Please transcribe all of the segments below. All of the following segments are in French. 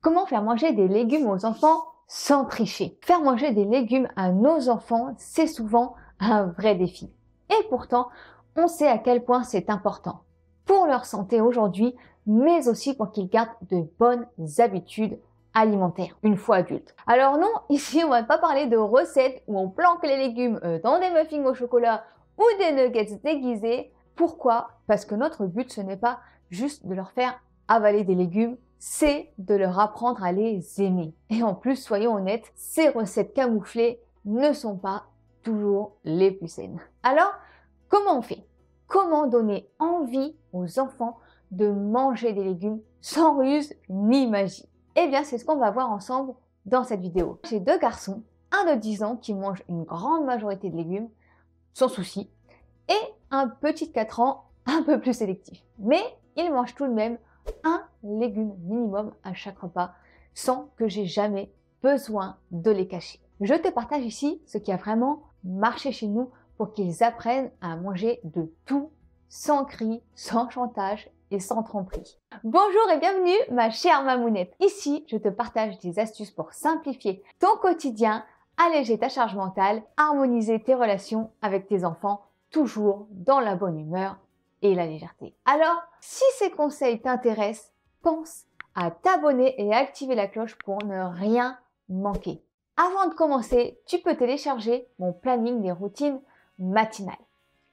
Comment faire manger des légumes aux enfants sans tricher? Faire manger des légumes à nos enfants, c'est souvent un vrai défi. Et pourtant, on sait à quel point c'est important pour leur santé aujourd'hui, mais aussi pour qu'ils gardent de bonnes habitudes alimentaires une fois adultes. Alors non, ici on va pas parler de recettes où on planque les légumes dans des muffins au chocolat ou des nuggets déguisés. Pourquoi? Parce que notre but, ce n'est pas juste de leur faire avaler des légumes, c'est de leur apprendre à les aimer. Et en plus, soyons honnêtes, ces recettes camouflées ne sont pas toujours les plus saines. Alors, comment on fait? Comment donner envie aux enfants de manger des légumes sans ruse ni magie? Eh bien, c'est ce qu'on va voir ensemble dans cette vidéo. J'ai deux garçons, un de 10 ans qui mange une grande majorité de légumes, sans souci, et un petit de 4 ans un peu plus sélectif. Mais il mange tout de même un légume minimum à chaque repas sans que j'ai jamais besoin de les cacher. Je te partage ici ce qui a vraiment marché chez nous pour qu'ils apprennent à manger de tout sans cri, sans chantage et sans tromperie. Bonjour et bienvenue ma chère Mamounette. Ici, je te partage des astuces pour simplifier ton quotidien, alléger ta charge mentale, harmoniser tes relations avec tes enfants, toujours dans la bonne humeur et la légèreté. Alors, si ces conseils t'intéressent, pense à t'abonner et à activer la cloche pour ne rien manquer. Avant de commencer, tu peux télécharger mon planning des routines matinales.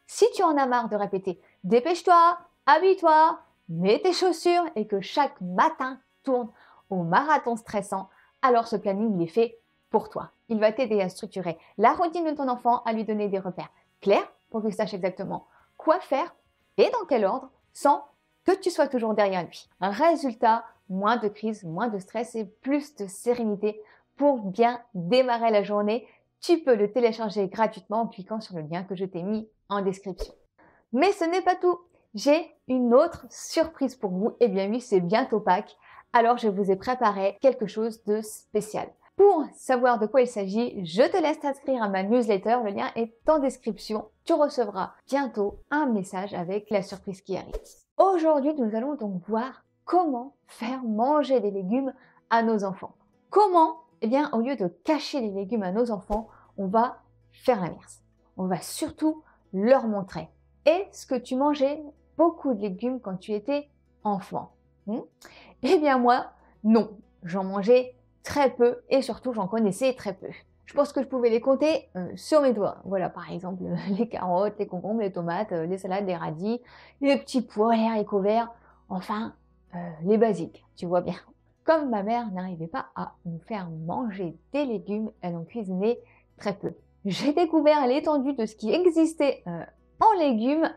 Si tu en as marre de répéter « dépêche-toi, habille-toi, mets tes chaussures » et que chaque matin tourne au marathon stressant, alors ce planning il est fait pour toi. Il va t'aider à structurer la routine de ton enfant, à lui donner des repères clairs pour qu'il sache exactement quoi faire et dans quel ordre sans que tu sois toujours derrière lui. Résultat, moins de crise, moins de stress et plus de sérénité pour bien démarrer la journée. Tu peux le télécharger gratuitement en cliquant sur le lien que je t'ai mis en description. Mais ce n'est pas tout. J'ai une autre surprise pour vous. Eh bien oui, c'est bientôt Pâques. Alors je vous ai préparé quelque chose de spécial. Pour savoir de quoi il s'agit, je te laisse t'inscrire à ma newsletter. Le lien est en description. Tu recevras bientôt un message avec la surprise qui arrive. Aujourd'hui, nous allons donc voir comment faire manger des légumes à nos enfants. Comment? Eh bien, au lieu de cacher les légumes à nos enfants, on va faire l'inverse. On va surtout leur montrer. Est-ce que tu mangeais beaucoup de légumes quand tu étais enfant? Eh bien moi, non. J'en mangeais très peu et surtout j'en connaissais très peu. Je pense que je pouvais les compter sur mes doigts. Voilà, par exemple, les carottes, les concombres, les tomates, les salades, les radis, les petits pois, les haricots verts, enfin, les basiques, tu vois bien. Comme ma mère n'arrivait pas à nous faire manger des légumes, elle en cuisinait très peu. J'ai découvert l'étendue de ce qui existait en légumes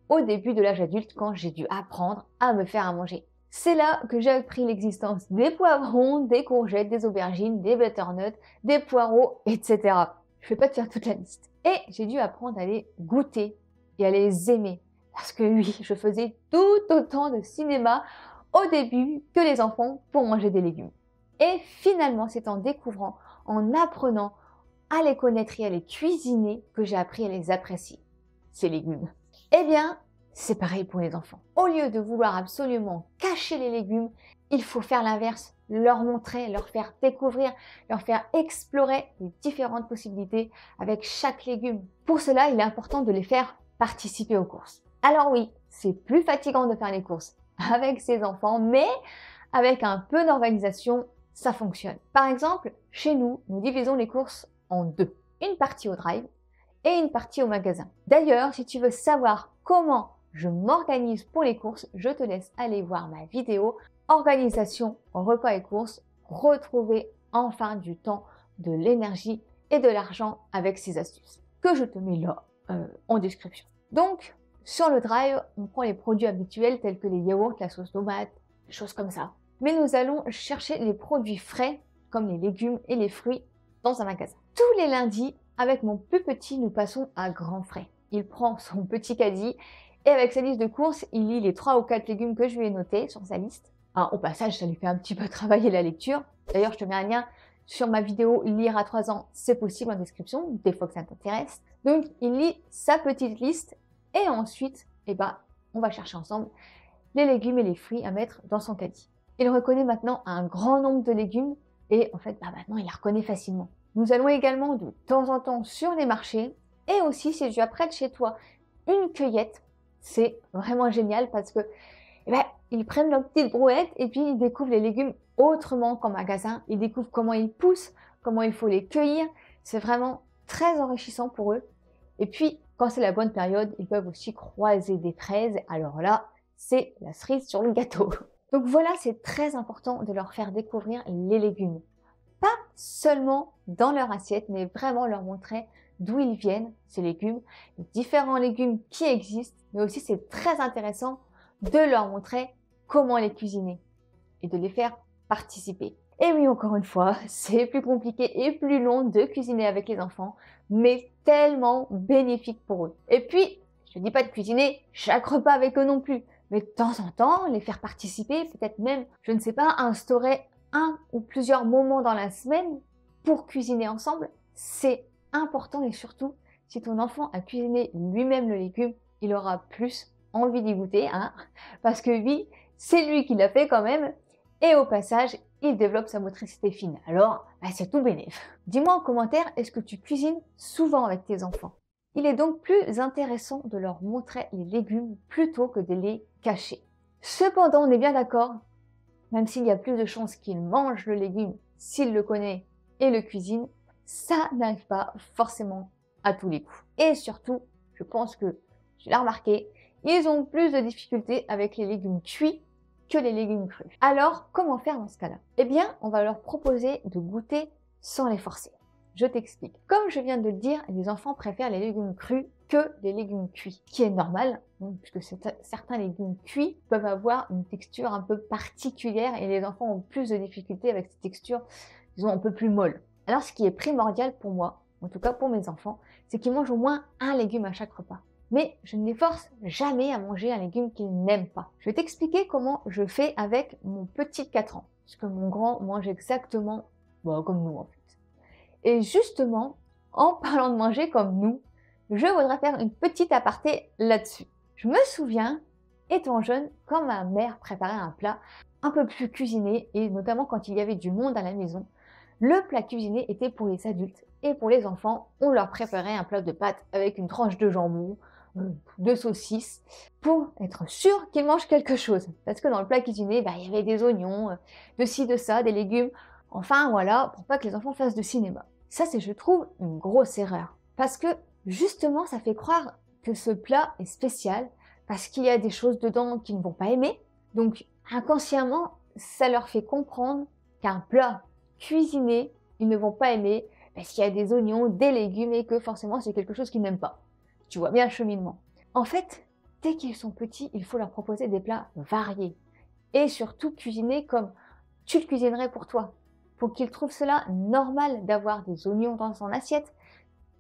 au début de l'âge adulte quand j'ai dû apprendre à me faire à manger. C'est là que j'ai appris l'existence des poivrons, des courgettes, des aubergines, des butternuts, des poireaux, etc. Je ne vais pas te faire toute la liste. Et j'ai dû apprendre à les goûter et à les aimer. Parce que oui, je faisais tout autant de cinéma au début que les enfants pour manger des légumes. Et finalement, c'est en découvrant, en apprenant à les connaître et à les cuisiner que j'ai appris à les apprécier, ces légumes. Eh bien, c'est pareil pour les enfants. Au lieu de vouloir absolument cacher les légumes, il faut faire l'inverse, leur montrer, leur faire découvrir, leur faire explorer les différentes possibilités avec chaque légume. Pour cela, il est important de les faire participer aux courses. Alors oui, c'est plus fatigant de faire les courses avec ses enfants, mais avec un peu d'organisation, ça fonctionne. Par exemple, chez nous, nous divisons les courses en deux. Une partie au drive et une partie au magasin. D'ailleurs, si tu veux savoir comment je m'organise pour les courses, je te laisse aller voir ma vidéo organisation, repas et courses, retrouver enfin du temps, de l'énergie et de l'argent avec ces astuces que je te mets là en description. Donc, sur le drive, on prend les produits habituels tels que les yaourts, la sauce tomate, des choses comme ça. Mais nous allons chercher les produits frais comme les légumes et les fruits dans un magasin. Tous les lundis, avec mon plus petit, nous passons à grands frais. Il prend son petit caddie et avec sa liste de courses, il lit les 3 ou 4 légumes que je lui ai notés sur sa liste. Au passage, ça lui fait un petit peu travailler la lecture. D'ailleurs, je te mets un lien sur ma vidéo Lire à 3 ans, c'est possible en description, des fois que ça t'intéresse. Donc, il lit sa petite liste et ensuite, on va chercher ensemble les légumes et les fruits à mettre dans son caddie. Il reconnaît maintenant un grand nombre de légumes et en fait, maintenant, il les reconnaît facilement. Nous allons également de temps en temps sur les marchés et aussi si tu as près de chez toi une cueillette, c'est vraiment génial parce que ils prennent leur petite brouette et puis ils découvrent les légumes autrement qu'en magasin. Ils découvrent comment ils poussent, comment il faut les cueillir. C'est vraiment très enrichissant pour eux. Et puis, quand c'est la bonne période, ils peuvent aussi croiser des fraises. Alors là, c'est la cerise sur le gâteau. Donc voilà, c'est très important de leur faire découvrir les légumes. Pas seulement dans leur assiette, mais vraiment leur montrer d'où ils viennent, ces légumes, les différents légumes qui existent, mais aussi c'est très intéressant de leur montrer comment les cuisiner et de les faire participer. Et oui, encore une fois, c'est plus compliqué et plus long de cuisiner avec les enfants, mais tellement bénéfique pour eux. Et puis, je ne dis pas de cuisiner chaque repas avec eux non plus, mais de temps en temps, les faire participer, peut-être même, je ne sais pas, instaurer un ou plusieurs moments dans la semaine pour cuisiner ensemble, c'est important et surtout, si ton enfant a cuisiné lui-même le légume, il aura plus envie d'y goûter, hein, parce que oui, c'est lui qui l'a fait quand même, et au passage, il développe sa motricité fine. Alors, c'est tout bénef. Dis-moi en commentaire, est-ce que tu cuisines souvent avec tes enfants? Il est donc plus intéressant de leur montrer les légumes plutôt que de les cacher. Cependant, on est bien d'accord, même s'il y a plus de chances qu'il mange le légume s'il le connaît et le cuisine, ça n'arrive pas forcément à tous les coups. Et surtout, je pense que tu l'as remarqué, ils ont plus de difficultés avec les légumes cuits que les légumes crus. Alors, comment faire dans ce cas-là? Eh bien, on va leur proposer de goûter sans les forcer. Je t'explique. Comme je viens de le dire, les enfants préfèrent les légumes crus que les légumes cuits, ce qui est normal, puisque certains légumes cuits peuvent avoir une texture un peu particulière et les enfants ont plus de difficultés avec cette texture, disons, un peu plus molle. Alors, ce qui est primordial pour moi, en tout cas pour mes enfants, c'est qu'ils mangent au moins un légume à chaque repas. Mais je ne les force jamais à manger un légume qu'ils n'aiment pas. Je vais t'expliquer comment je fais avec mon petit de 4 ans, parce que mon grand mange exactement comme nous en fait. Et justement, en parlant de manger comme nous, je voudrais faire une petite aparté là-dessus. Je me souviens, étant jeune, quand ma mère préparait un plat un peu plus cuisiné, et notamment quand il y avait du monde à la maison, le plat cuisiné était pour les adultes, et pour les enfants, on leur préparait un plat de pâtes avec une tranche de jambon, de saucisses, pour être sûr qu'ils mangent quelque chose. Parce que dans le plat cuisiné, il y avait des oignons, de ci, de ça, des légumes, enfin voilà, pour pas que les enfants fassent de cinéma. Ça, c'est, je trouve, une grosse erreur. Parce que, justement, ça fait croire que ce plat est spécial, parce qu'il y a des choses dedans qu'ils ne vont pas aimer. Donc, inconsciemment, ça leur fait comprendre qu'un plat cuisiné, ils ne vont pas aimer, parce qu'il y a des oignons, des légumes, et que forcément, c'est quelque chose qu'ils n'aiment pas. Tu vois bien le cheminement. En fait, dès qu'ils sont petits, il faut leur proposer des plats variés. Et surtout, cuisiner comme tu le cuisinerais pour toi. Pour qu'ils trouvent cela normal d'avoir des oignons dans son assiette,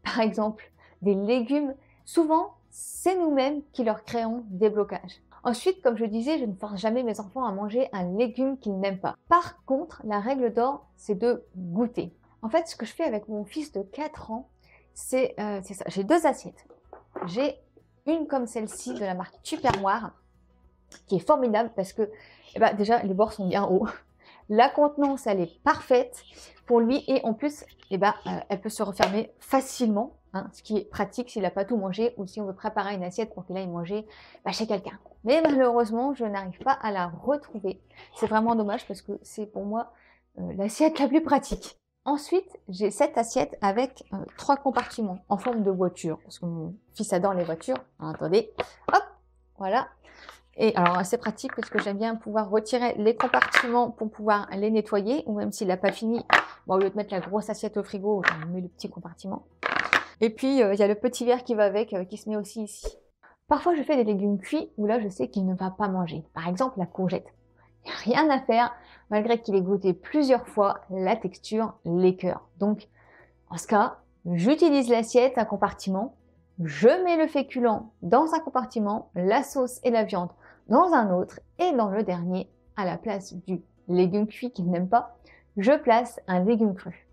par exemple des légumes. Souvent, c'est nous-mêmes qui leur créons des blocages. Ensuite, comme je disais, je ne force jamais mes enfants à manger un légume qu'ils n'aiment pas. Par contre, la règle d'or, c'est de goûter. En fait, ce que je fais avec mon fils de 4 ans, c'est ça. J'ai 2 assiettes. J'ai une comme celle-ci de la marque Tupperware, qui est formidable parce que déjà, les bords sont bien hauts. La contenance, elle est parfaite pour lui et en plus, elle peut se refermer facilement, hein, ce qui est pratique s'il n'a pas tout mangé ou si on veut préparer une assiette pour qu'il aille manger chez quelqu'un. Mais malheureusement, je n'arrive pas à la retrouver. C'est vraiment dommage parce que c'est pour moi l'assiette la plus pratique. Ensuite, j'ai cette assiette avec 3 compartiments en forme de voiture parce que mon fils adore les voitures. Alors, attendez, hop, voilà. Et alors, c'est pratique parce que j'aime bien pouvoir retirer les compartiments pour pouvoir les nettoyer. Ou même s'il n'a pas fini, au lieu de mettre la grosse assiette au frigo, on met le petit compartiment. Et puis, il y a le petit verre qui va avec, qui se met aussi ici. Parfois, je fais des légumes cuits où là, je sais qu'il ne va pas manger. Par exemple, la courgette. Il n'y a rien à faire, malgré qu'il ait goûté plusieurs fois, la texture l'écœure. Donc, en ce cas, j'utilise l'assiette, un compartiment. Je mets le féculent dans un compartiment, la sauce et la viande dans un autre, et dans le dernier, à la place du légume cuit qu'il n'aime pas, je place un légume cru.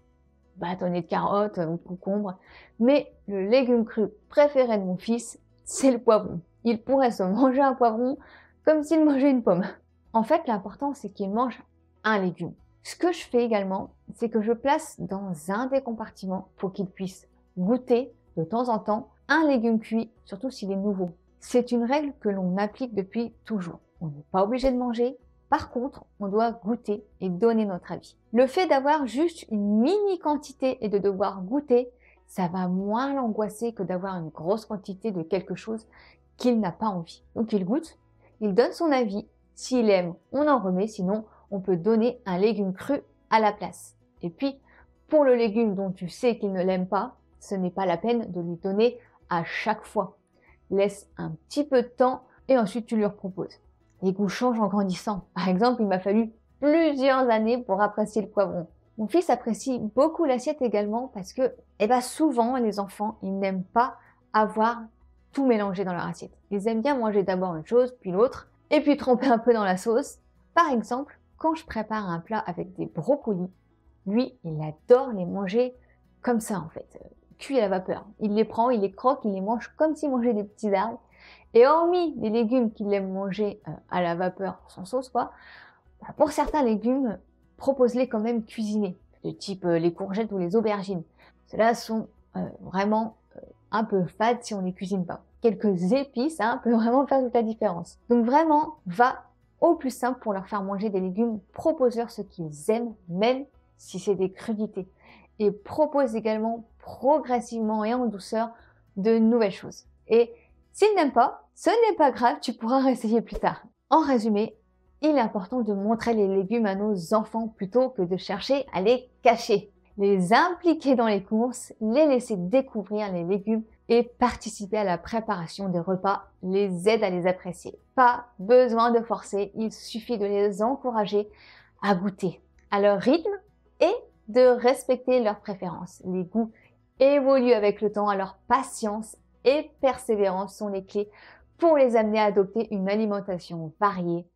Bâtonnet de carottes ou concombre, mais le légume cru préféré de mon fils, c'est le poivron. Il pourrait se manger un poivron comme s'il mangeait une pomme. En fait, l'important, c'est qu'il mange un légume. Ce que je fais également, c'est que je place dans un des compartiments pour qu'il puisse goûter de temps en temps un légume cuit, surtout s'il est nouveau. C'est une règle que l'on applique depuis toujours. On n'est pas obligé de manger. Par contre, on doit goûter et donner notre avis. Le fait d'avoir juste une mini quantité et de devoir goûter, ça va moins l'angoisser que d'avoir une grosse quantité de quelque chose qu'il n'a pas envie. Donc il goûte, il donne son avis. S'il aime, on en remet, sinon on peut donner un légume cru à la place. Et puis, pour le légume dont tu sais qu'il ne l'aime pas, ce n'est pas la peine de lui donner à chaque fois. Laisse un petit peu de temps et ensuite tu lui reproposes. Les goûts changent en grandissant. Par exemple, il m'a fallu plusieurs années pour apprécier le poivron. Mon fils apprécie beaucoup l'assiette également parce que, souvent, les enfants, ils n'aiment pas avoir tout mélangé dans leur assiette. Ils aiment bien manger d'abord une chose, puis l'autre, et puis tremper un peu dans la sauce. Par exemple, quand je prépare un plat avec des brocolis, lui, il adore les manger comme ça en fait, cuits à la vapeur. Il les prend, il les croque, il les mange comme s'il mangeait des petits arbres. Et hormis les légumes qu'il aime manger à la vapeur sans sauce, quoi, pour certains légumes, propose-les quand même cuisinés, de type les courgettes ou les aubergines. Ceux-là sont vraiment un peu fades si on les cuisine pas. Quelques épices peuvent vraiment faire toute la différence. Donc vraiment, va au plus simple pour leur faire manger des légumes. Propose-leur ce qu'ils aiment, même si c'est des crudités. Et propose également progressivement et en douceur de nouvelles choses. Et s'ils n'aiment pas, ce n'est pas grave, tu pourras réessayer plus tard. En résumé, il est important de montrer les légumes à nos enfants plutôt que de chercher à les cacher. Les impliquer dans les courses, les laisser découvrir les légumes et participer à la préparation des repas les aide à les apprécier. Pas besoin de forcer, il suffit de les encourager à goûter à leur rythme et de respecter leurs préférences. Les goûts évoluent avec le temps, alors patience et persévérance sont les clés pour les amener à adopter une alimentation variée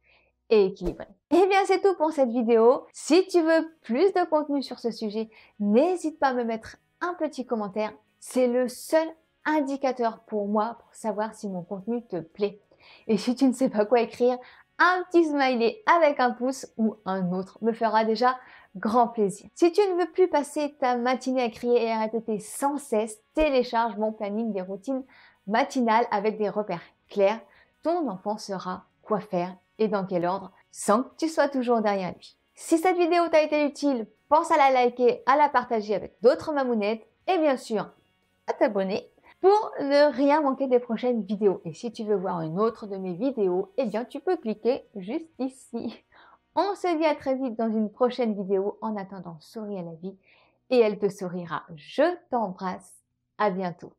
et équilibrée. Et bien c'est tout pour cette vidéo. Si tu veux plus de contenu sur ce sujet, n'hésite pas à me mettre un petit commentaire. C'est le seul indicateur pour moi pour savoir si mon contenu te plaît. Et si tu ne sais pas quoi écrire, un petit smiley avec un pouce ou un autre me fera déjà grand plaisir. Si tu ne veux plus passer ta matinée à crier et à répéter sans cesse, télécharge mon planning des routines matinales avec des repères clairs. Ton enfant saura quoi faire et dans quel ordre sans que tu sois toujours derrière lui. Si cette vidéo t'a été utile, pense à la liker, à la partager avec d'autres mamounettes et bien sûr à t'abonner pour ne rien manquer des prochaines vidéos. Et si tu veux voir une autre de mes vidéos, tu peux cliquer juste ici. On se dit à très vite dans une prochaine vidéo. En attendant, souris à la vie et elle te sourira. Je t'embrasse. À bientôt.